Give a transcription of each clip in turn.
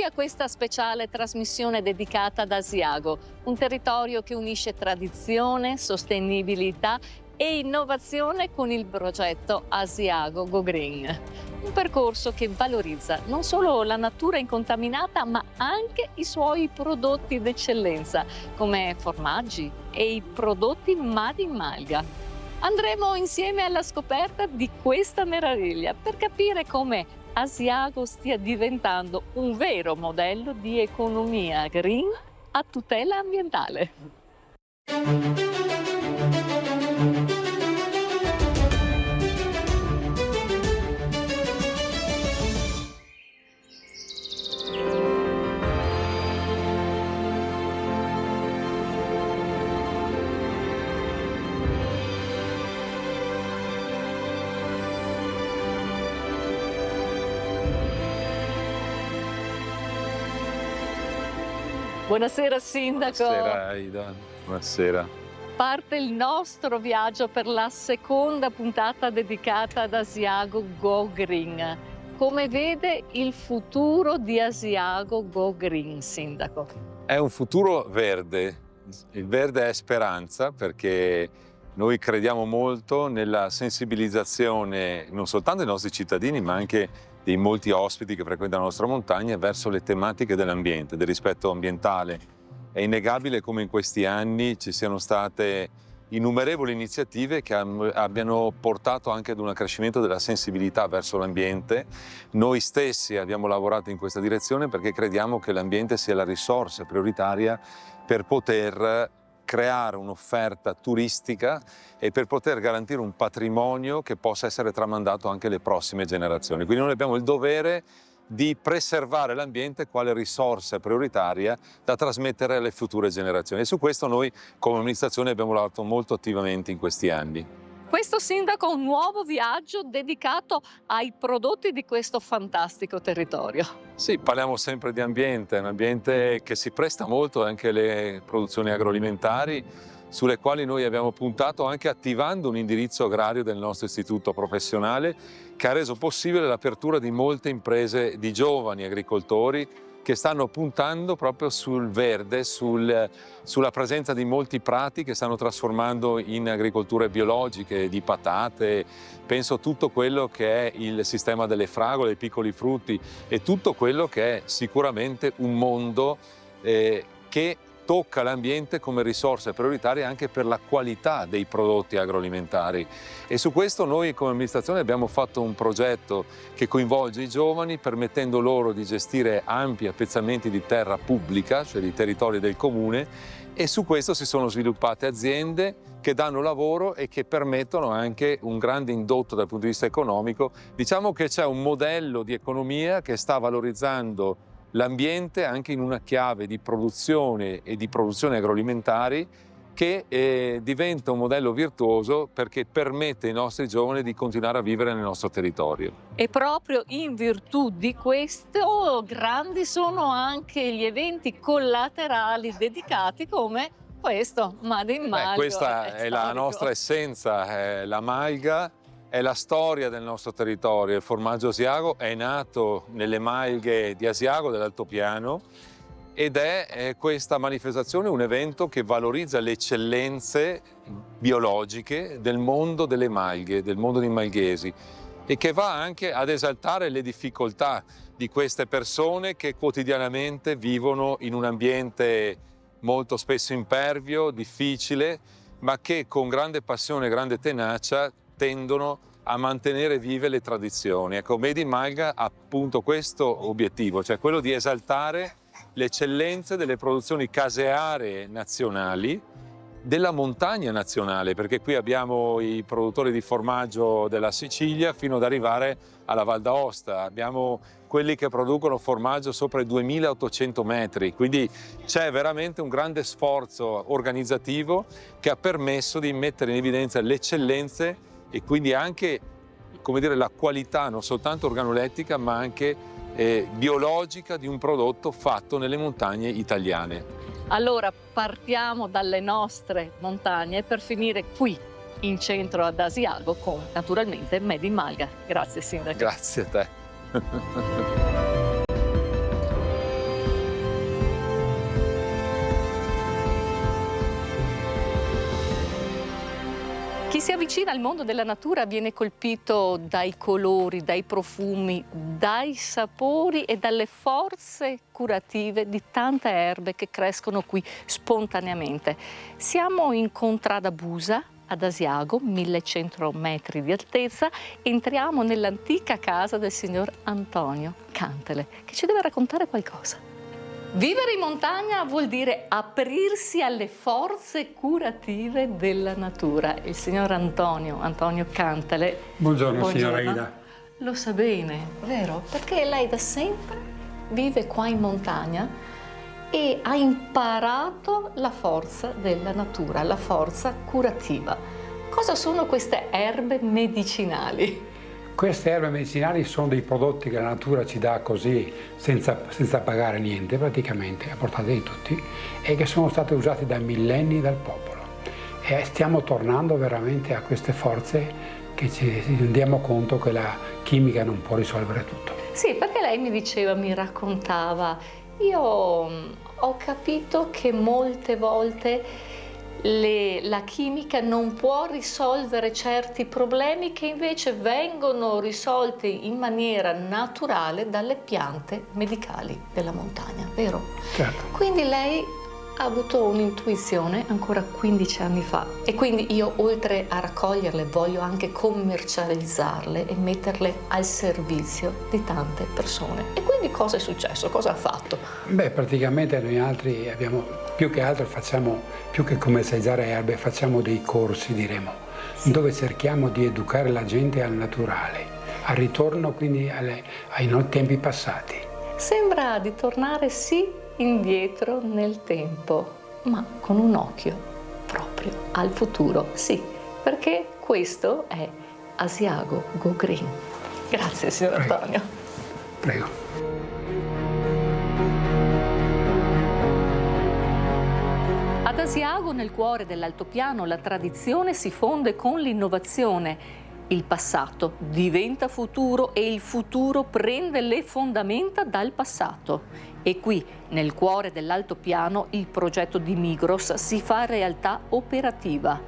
a questa speciale trasmissione dedicata ad Asiago, un territorio che unisce tradizione, sostenibilità e innovazione con il progetto Asiago Go Green. Un percorso che valorizza non solo la natura incontaminata, ma anche i suoi prodotti d'eccellenza, come formaggi e i prodotti Made in Malga. Andremo insieme alla scoperta di questa meraviglia per capire come Asiago stia diventando un vero modello di economia green a tutela ambientale. Buonasera Sindaco. Buonasera Aida, buonasera. Parte il nostro viaggio per la seconda puntata dedicata ad Asiago Go Green. Come vede il futuro di Asiago Go Green, Sindaco? È un futuro verde. Il verde è speranza, perché noi crediamo molto nella sensibilizzazione non soltanto dei nostri cittadini, ma anche di molti ospiti che frequentano la nostra montagna verso le tematiche dell'ambiente, del rispetto ambientale. È innegabile come in questi anni ci siano state innumerevoli iniziative che abbiano portato anche ad un accrescimento della sensibilità verso l'ambiente. Noi stessi abbiamo lavorato in questa direzione perché crediamo che l'ambiente sia la risorsa prioritaria per poter creare un'offerta turistica e per poter garantire un patrimonio che possa essere tramandato anche alle prossime generazioni. Quindi noi abbiamo il dovere di preservare l'ambiente quale risorsa prioritaria da trasmettere alle future generazioni. E su questo noi come amministrazione abbiamo lavorato molto attivamente in questi anni. Questo Sindaco, un nuovo viaggio dedicato ai prodotti di questo fantastico territorio. Sì, parliamo sempre di ambiente, un ambiente che si presta molto anche alle produzioni agroalimentari, sulle quali noi abbiamo puntato anche attivando un indirizzo agrario del nostro istituto professionale che ha reso possibile l'apertura di molte imprese di giovani agricoltori che stanno puntando proprio sul verde, sulla presenza di molti prati che stanno trasformando in agricolture biologiche, di patate, penso a tutto quello che è il sistema delle fragole, i piccoli frutti e tutto quello che è sicuramente un mondo che tocca l'ambiente come risorsa prioritaria anche per la qualità dei prodotti agroalimentari. E su questo noi come amministrazione abbiamo fatto un progetto che coinvolge i giovani, permettendo loro di gestire ampi appezzamenti di terra pubblica, cioè di territori del comune, e su questo si sono sviluppate aziende che danno lavoro e che permettono anche un grande indotto dal punto di vista economico. Diciamo che c'è un modello di economia che sta valorizzando l'ambiente anche in una chiave di produzione e di produzione agroalimentari che diventa un modello virtuoso perché permette ai nostri giovani di continuare a vivere nel nostro territorio. E proprio in virtù di questo grandi sono anche gli eventi collaterali dedicati come questo Made in Malga. Questa è la nostra essenza, è la malga. È la storia del nostro territorio. Il formaggio Asiago è nato nelle malghe di Asiago dell'Altopiano ed è questa manifestazione un evento che valorizza le eccellenze biologiche del mondo delle malghe, del mondo dei malghesi e che va anche ad esaltare le difficoltà di queste persone che quotidianamente vivono in un ambiente molto spesso impervio, difficile, ma che con grande passione e grande tenacia tendono a mantenere vive le tradizioni. Ecco, Made in Malga ha appunto questo obiettivo, cioè quello di esaltare le eccellenze delle produzioni casearee nazionali, della montagna nazionale, perché qui abbiamo i produttori di formaggio della Sicilia fino ad arrivare alla Val d'Aosta, abbiamo quelli che producono formaggio sopra i 2800 metri, quindi c'è veramente un grande sforzo organizzativo che ha permesso di mettere in evidenza le eccellenze e quindi anche, come dire, la qualità non soltanto organolettica ma anche biologica di un prodotto fatto nelle montagne italiane. Allora partiamo dalle nostre montagne per finire qui in centro ad Asiago con naturalmente Made in Malga. Grazie Sindaco. Grazie a te. Chi si avvicina al mondo della natura viene colpito dai colori, dai profumi, dai sapori e dalle forze curative di tante erbe che crescono qui spontaneamente. Siamo in Contrada Busa, ad Asiago, 1100 metri di altezza. Entriamo nell'antica casa del signor Antonio Cantele, che ci deve raccontare qualcosa. Vivere in montagna vuol dire aprirsi alle forze curative della natura. Il signor Antonio Cantele. Buongiorno, signora Ida. Lo sa bene, vero? Perché lei da sempre vive qua in montagna e ha imparato la forza della natura, la forza curativa. Cosa sono queste erbe medicinali? Queste erbe medicinali sono dei prodotti che la natura ci dà così, senza pagare niente praticamente, a portata di tutti, e che sono state usate da millenni dal popolo. E stiamo tornando veramente a queste forze che ci rendiamo conto che la chimica non può risolvere tutto. Sì, perché lei mi raccontava, io ho capito che molte volte la chimica non può risolvere certi problemi che invece vengono risolti in maniera naturale dalle piante medicali della montagna, vero? Certo. Quindi lei ha avuto un'intuizione ancora 15 anni fa e quindi io, oltre a raccoglierle, voglio anche commercializzarle e metterle al servizio di tante persone. E quindi cosa è successo? Cosa ha fatto? Beh, praticamente noi altri abbiamo, più che altro facciamo, più che commercializzare erbe, facciamo dei corsi, diremo, sì, dove cerchiamo di educare la gente al naturale, al ritorno quindi ai tempi passati. Sembra di tornare sì indietro nel tempo, ma con un occhio proprio al futuro, sì, perché questo è Asiago Go Green. Grazie, signor Antonio. Prego. Ad Asiago, nel cuore dell'altopiano, la tradizione si fonde con l'innovazione. Il passato diventa futuro e il futuro prende le fondamenta dal passato. E qui, nel cuore dell'altopiano, il progetto di Migros si fa realtà operativa.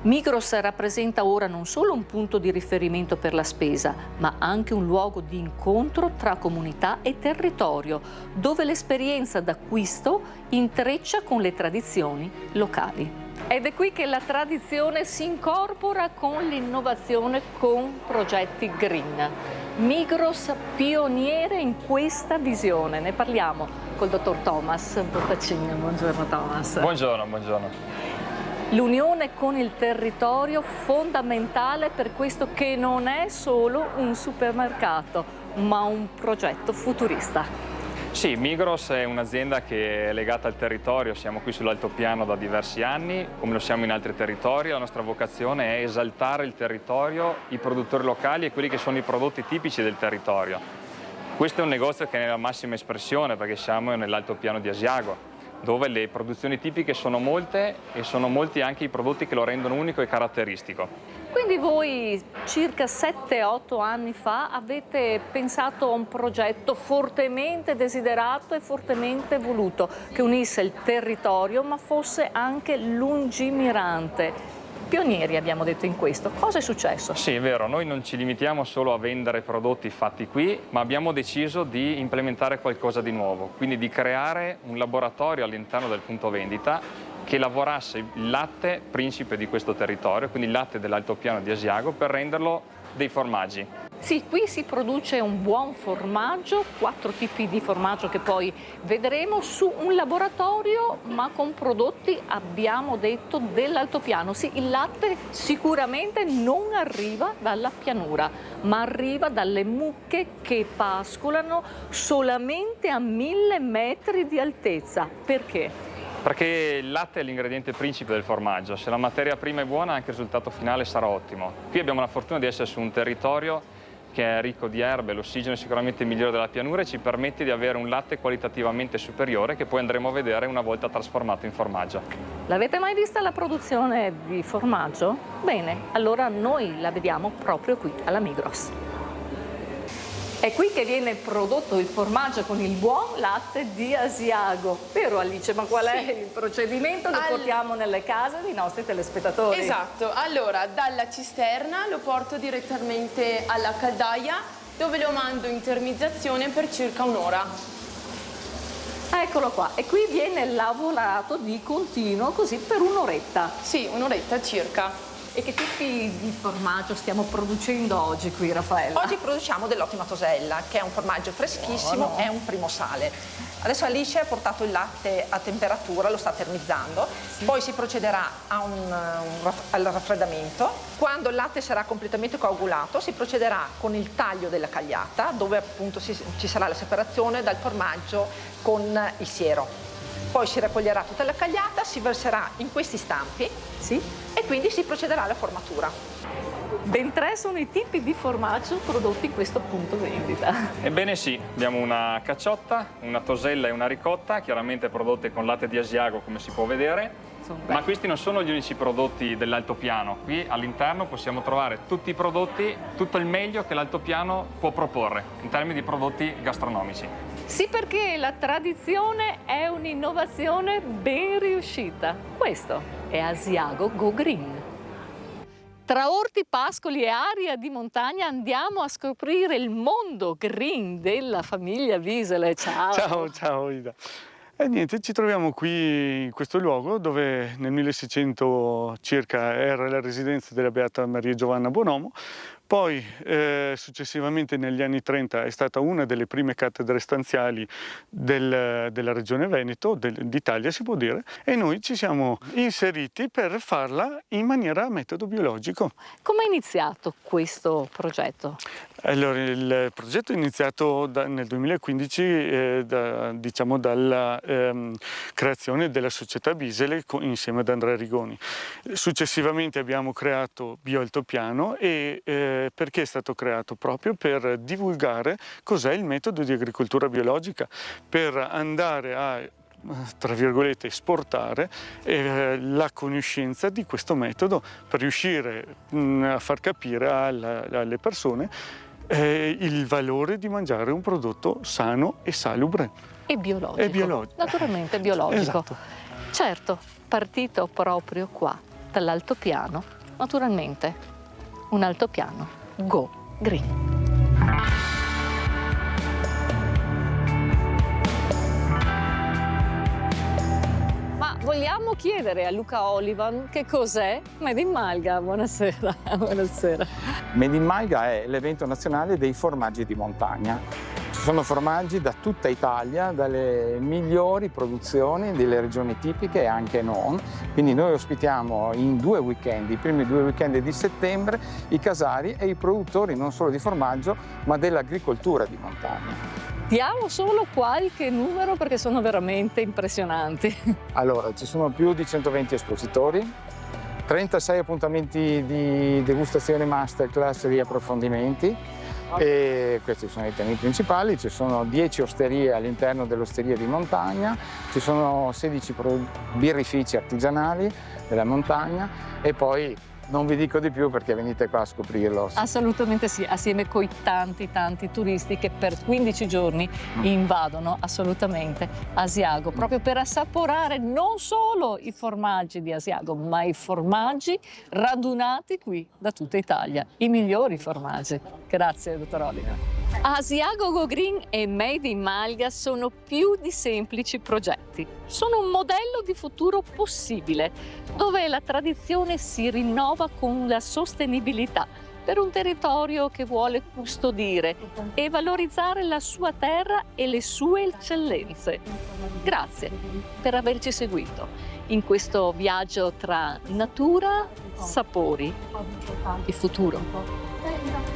Migros rappresenta ora non solo un punto di riferimento per la spesa, ma anche un luogo di incontro tra comunità e territorio, dove l'esperienza d'acquisto intreccia con le tradizioni locali. Ed è qui che la tradizione si incorpora con l'innovazione, con progetti green. Migros pioniere in questa visione. Ne parliamo col dottor Thomas Bottacin. Buongiorno Thomas. Buongiorno, buongiorno. L'unione con il territorio fondamentale per questo che non è solo un supermercato, ma un progetto futurista. Sì, Migros è un'azienda che è legata al territorio, siamo qui sull'altopiano da diversi anni, come lo siamo in altri territori. La nostra vocazione è esaltare il territorio, i produttori locali e quelli che sono i prodotti tipici del territorio. Questo è un negozio che è nella massima espressione perché siamo nell'altopiano di Asiago, dove le produzioni tipiche sono molte e sono molti anche i prodotti che lo rendono unico e caratteristico. Quindi voi circa 7-8 anni fa avete pensato a un progetto fortemente desiderato e fortemente voluto, che unisse il territorio ma fosse anche lungimirante. Pionieri abbiamo detto in questo. Cosa è successo? Sì, è vero, noi non ci limitiamo solo a vendere prodotti fatti qui, ma abbiamo deciso di implementare qualcosa di nuovo, quindi di creare un laboratorio all'interno del punto vendita che lavorasse il latte principe di questo territorio, quindi il latte dell'altopiano di Asiago, per renderlo dei formaggi. Sì, qui si produce un buon formaggio, 4 tipi di formaggio che poi vedremo su un laboratorio, ma con prodotti, abbiamo detto, dell'altopiano. Sì, il latte sicuramente non arriva dalla pianura, ma arriva dalle mucche che pascolano solamente a 1000 metri di altezza. Perché? Perché il latte è l'ingrediente principe del formaggio, se la materia prima è buona anche il risultato finale sarà ottimo. Qui abbiamo la fortuna di essere su un territorio che è ricco di erbe, l'ossigeno è sicuramente migliore della pianura e ci permette di avere un latte qualitativamente superiore che poi andremo a vedere una volta trasformato in formaggio. L'avete mai vista la produzione di formaggio? Bene, allora noi la vediamo proprio qui alla Migros. È qui che viene prodotto il formaggio con il buon latte di Asiago. Vero Alice? Ma qual è il procedimento che portiamo nelle case dei nostri telespettatori? Esatto, allora dalla cisterna lo porto direttamente alla caldaia dove lo mando in termizzazione per circa un'ora. Eccolo qua, e qui viene lavorato di continuo così per un'oretta. Sì, un'oretta circa. E che tipi di formaggio stiamo producendo oggi qui, Raffaella? Oggi produciamo dell'ottima tosella, che è un formaggio freschissimo, è un primo sale. Adesso Alice ha portato il latte a temperatura, lo sta termizzando, poi si procederà al raffreddamento. Quando il latte sarà completamente coagulato si procederà con il taglio della cagliata, dove appunto ci sarà la separazione dal formaggio con il siero. Poi si raccoglierà tutta la cagliata, si verserà in questi stampi e quindi si procederà alla formatura. Ben 3 sono i tipi di formaggio prodotti in questo punto vendita. Ebbene sì, abbiamo una cacciotta, una tosella e una ricotta, chiaramente prodotte con latte di Asiago come si può vedere. Ma questi non sono gli unici prodotti dell'altopiano. Qui all'interno possiamo trovare tutti i prodotti, tutto il meglio che l'altopiano può proporre in termini di prodotti gastronomici. Sì, perché la tradizione è un'innovazione ben riuscita. Questo è Asiago Go Green. Tra orti, pascoli e aria di montagna andiamo a scoprire il mondo green della famiglia Wiesele. Ciao! Ciao Ida. E niente, ci troviamo qui in questo luogo dove nel 1600 circa era la residenza della Beata Maria Giovanna Bonomo. Poi successivamente negli anni 30 è stata una delle prime cattedre stanziali della regione Veneto, d'Italia si può dire, e noi ci siamo inseriti per farla in maniera a metodo biologico. Come è iniziato questo progetto? Allora, il progetto è iniziato nel 2015 diciamo dalla creazione della società Wiesele insieme ad Andrea Rigoni. Successivamente abbiamo creato Bioaltopiano e perché è stato creato? Proprio per divulgare cos'è il metodo di agricoltura biologica, per andare a tra virgolette esportare la conoscenza di questo metodo, per riuscire a far capire alle persone il valore di mangiare un prodotto sano e salubre. E biologico. Naturalmente biologico. Esatto. Certo, partito proprio qua, dall'altopiano, naturalmente un altopiano Go Green. Vogliamo chiedere a Luca Olivan che cos'è Made in Malga. Buonasera. Buonasera. Made in Malga è l'evento nazionale dei formaggi di montagna. Ci sono formaggi da tutta Italia, dalle migliori produzioni delle regioni tipiche e anche non. Quindi noi ospitiamo in 2 weekend, i primi 2 weekend di settembre, i casari e i produttori non solo di formaggio ma dell'agricoltura di montagna. Diamo solo qualche numero perché sono veramente impressionanti. Allora, ci sono più di 120 espositori, 36 appuntamenti di degustazione masterclass e di approfondimenti, e questi sono i temi principali. Ci sono 10 osterie all'interno dell'osteria di montagna, ci sono 16 birrifici artigianali della montagna e poi non vi dico di più perché venite qua a scoprirlo. Assolutamente sì, assieme coi tanti turisti che per 15 giorni invadono assolutamente Asiago, proprio per assaporare non solo i formaggi di Asiago, ma i formaggi radunati qui da tutta Italia, i migliori formaggi. Grazie, dottor Oliver. Asiago Go Green e Made in Malga sono più di semplici progetti. Sono un modello di futuro possibile, dove la tradizione si rinnova con la sostenibilità per un territorio che vuole custodire e valorizzare la sua terra e le sue eccellenze. Grazie per averci seguito in questo viaggio tra natura, sapori e futuro.